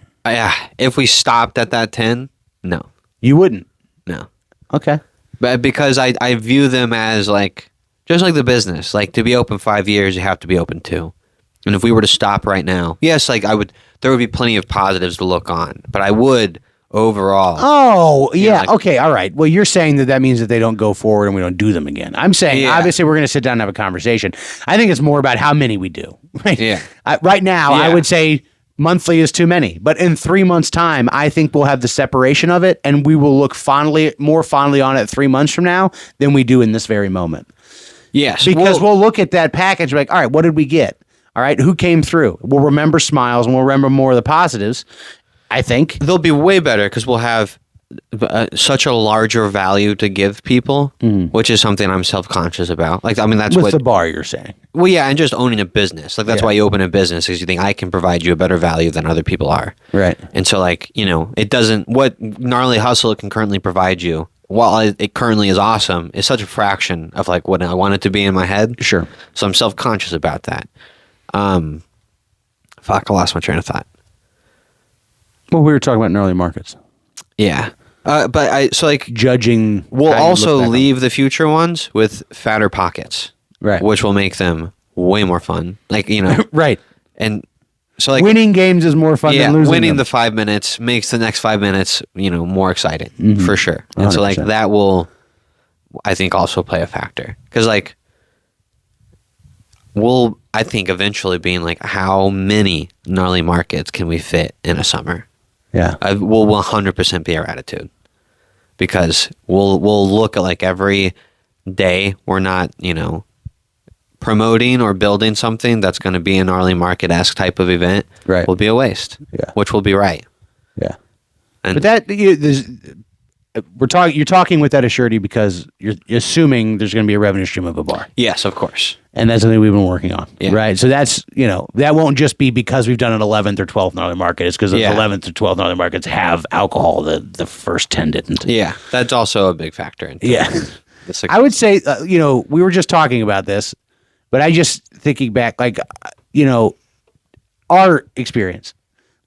we stopped at that 10, no. You wouldn't? No. Okay. But because I view them as like, just like the business, like to be open 5 years, you have to be open 2. And if we were to stop right now, yes, like there would be plenty of positives to look on, but I would overall. Oh, yeah. Okay. All right. Well, you're saying that means that they don't go forward and we don't do them again. I'm saying, obviously, we're going to sit down and have a conversation. I think it's more about how many we do. Right? Yeah. Right now, I would say monthly is too many. But in 3 months' time, I think we'll have the separation of it and we will look more fondly on it 3 months from now than we do in this very moment. Yes. Because we'll look at that package like, all right, what did we get? All right, who came through? We'll remember smiles and we'll remember more of the positives, I think. They'll be way better because we'll have such a larger value to give people, which is something I'm self-conscious about. Like, I mean, that's With the bar, you're saying. Well, yeah, and just owning a business. Like, that's why you open a business, because you think I can provide you a better value than other people are. Right. And so, like, it doesn't, what Gnarly Hustle can currently provide you, while it currently is awesome, is such a fraction of, like, what I want it to be in my head. Sure. So I'm self-conscious about that. Fuck, I lost my train of thought. Well, we were talking about gnarly markets. Yeah. But judging. We'll also leave the future ones with fatter pockets. Right. Which will make them way more fun. Like, Right. And so, like, winning games is more fun than losing winning them. the 5 minutes makes the next 5 minutes, more exciting for sure. And 100%. so, like, that will, I think, also play a factor. Because, like, we'll, I think, eventually being like, how many gnarly markets can we fit in a summer? Yeah. Will 100% be our attitude, because we'll look at, like, every day we're not, promoting or building something that's going to be an gnarly market-esque type of event. Right. Will be a waste. Yeah. Which will be right. Yeah. And but that you're talking with that assurity because you're assuming there's going to be a revenue stream of a bar. yes, of course. And that's something we've been working on, Yeah. right? So that's, that won't just be because we've done an 11th or 12th gnarly market. It's because the 11th or 12th gnarly markets have alcohol. The first 10 didn't. Yeah, that's also a big factor. Yeah. I would say, we were just talking about this, but I just thinking back, like, our experience,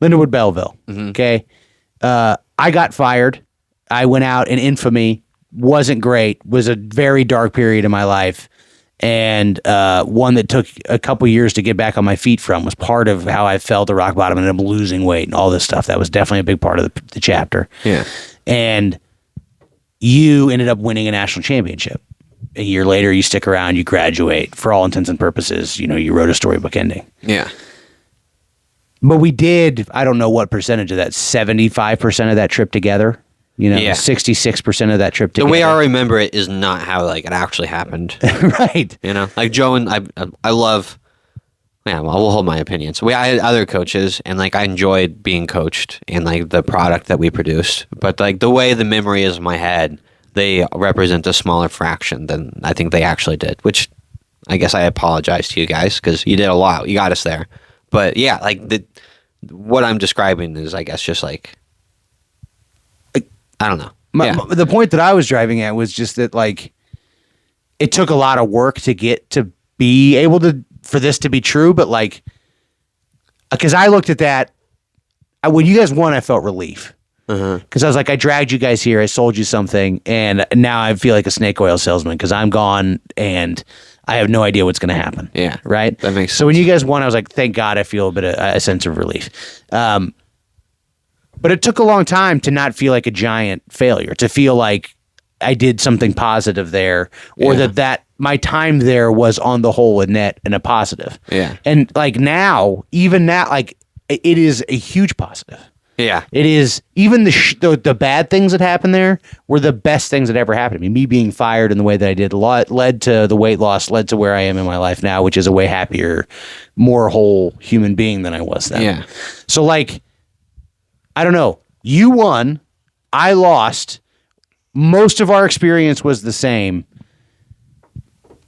Lindenwood Belleville. Okay. I got fired. I went out in infamy. Wasn't great. Was a very dark period in my life. And one that took a couple years to get back on my feet from. Was part of how I fell to rock bottom and ended up losing weight and all this stuff. That was definitely a big part of the chapter. Yeah. And you ended up winning a national championship. A year later, you stick around, you graduate. For all intents and purposes, you wrote a storybook ending. Yeah. But we did, I don't know what percentage of that, 75% of that trip together. 66% of that trip together. The way I remember it is not how, like, it actually happened. Right. Like Joe and I love. Yeah, well, we'll hold my opinions. I had other coaches, and, like, I enjoyed being coached and, like, the product that we produced. But, like, the way the memory is in my head, they represent a smaller fraction than I think they actually did. Which, I guess, I apologize to you guys because you did a lot. You got us there. But yeah, like, what I'm describing is, I guess, just like, I don't know. The point that I was driving at was just that, like, it took a lot of work to get to be able to, for this to be true. But, like, because I looked at that, when you guys won, I felt relief. Because I was like, I dragged you guys here, I sold you something, and now I feel like a snake oil salesman because I'm gone and I have no idea what's going to happen. Yeah. Right? That makes sense. So when you guys won, I was like, thank God I feel a sense of relief. But it took a long time to not feel like a giant failure, to feel like I did something positive there, or that my time there was on the whole a net and a positive. Yeah. And, like, even now, like, it is a huge positive. Yeah. It is, even the bad things that happened there were the best things that ever happened to me. Me being fired in the way that I did led to the weight loss, led to where I am in my life now, which is a way happier, more whole human being than I was then. Yeah. So, like, I don't know. You won. I lost. Most of our experience was the same.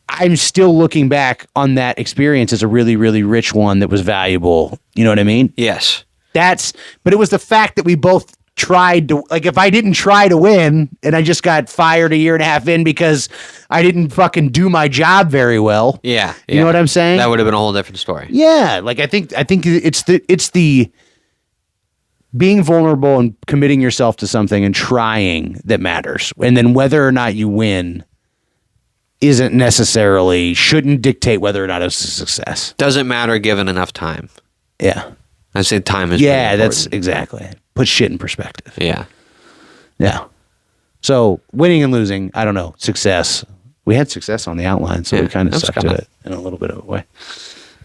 I'm still looking back on that experience as a really, really rich one that was valuable. You know what I mean? Yes. But it was the fact that we both tried to, like, if I didn't try to win and I just got fired a year and a half in because I didn't fucking do my job very well. Yeah. You know what I'm saying? That would have been a whole different story. Yeah. Like, I think it's the being vulnerable and committing yourself to something and trying that matters. And then whether or not you win shouldn't dictate whether or not it's a success. Doesn't matter given enough time. Yeah. I say time is Yeah, really that's important. exactly. Put shit in perspective. Yeah. Yeah. So winning and losing, I don't know. Success. We had success on the outline, so we kind of stuck to it in a little bit of a way.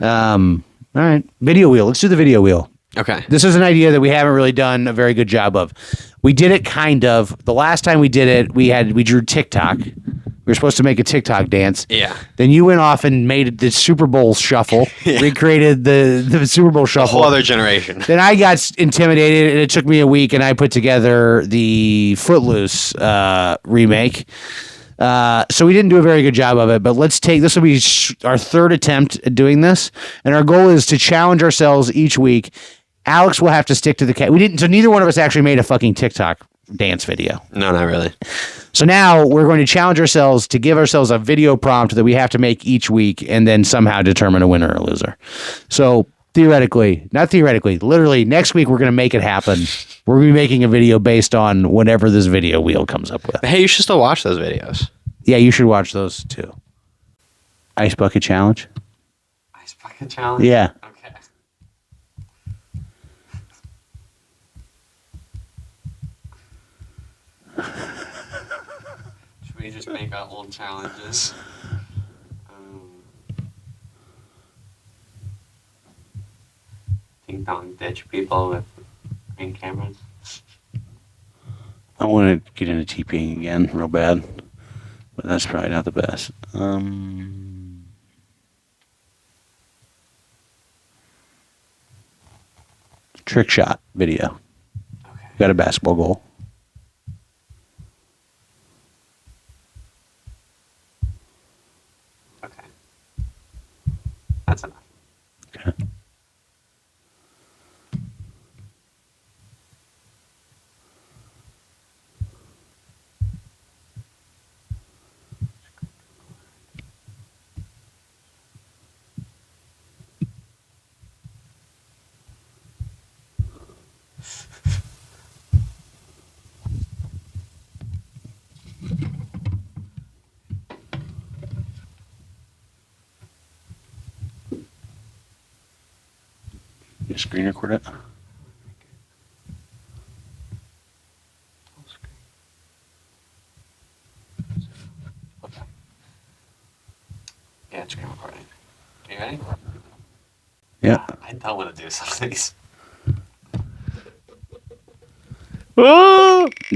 All right. Video wheel. Let's do the video wheel. Okay. This is an idea that we haven't really done a very good job of. We did it kind of. The last time we did it, we drew TikTok. We were supposed to make a TikTok dance. Yeah. Then you went off and made the Super Bowl shuffle. Recreated the Super Bowl shuffle. A whole other generation. Then I got intimidated, and it took me a week, and I put together the Footloose remake. So we didn't do a very good job of it, but this will be our third attempt at doing this, and our goal is to challenge ourselves each week. Alex will have to stick to so neither one of us actually made a fucking TikTok dance video. No, not really. So now we're going to challenge ourselves to give ourselves a video prompt that we have to make each week and then somehow determine a winner or a loser. So literally next week we're going to make it happen. We're going to be making a video based on whatever this video wheel comes up with. Hey, you should still watch those videos. Yeah, you should watch those too. Ice Bucket Challenge? Ice Bucket Challenge? Yeah. Okay. Should we just make our old challenges? Ding dong ditch people with green cameras. I want to get into TPing again real bad, but that's probably not the best. Trick shot video. Okay. Got a basketball goal. Okay. That's enough. Okay. You screen record it? Okay. Yeah, it's screen recording. Are you ready? Yeah. I don't want to do some of these.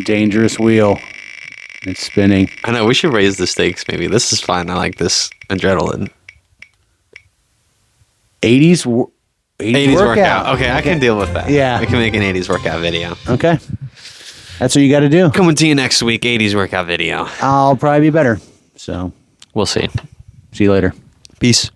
Dangerous wheel. It's spinning. I know, we should raise the stakes maybe. This is fun. I like this adrenaline. 80s 80s workout. Okay, I can deal with that. Yeah. We can make an 80s workout video. Okay. That's what you got to do. Coming to you next week, 80s workout video. I'll probably be better. So, We'll see. see you later. Peace.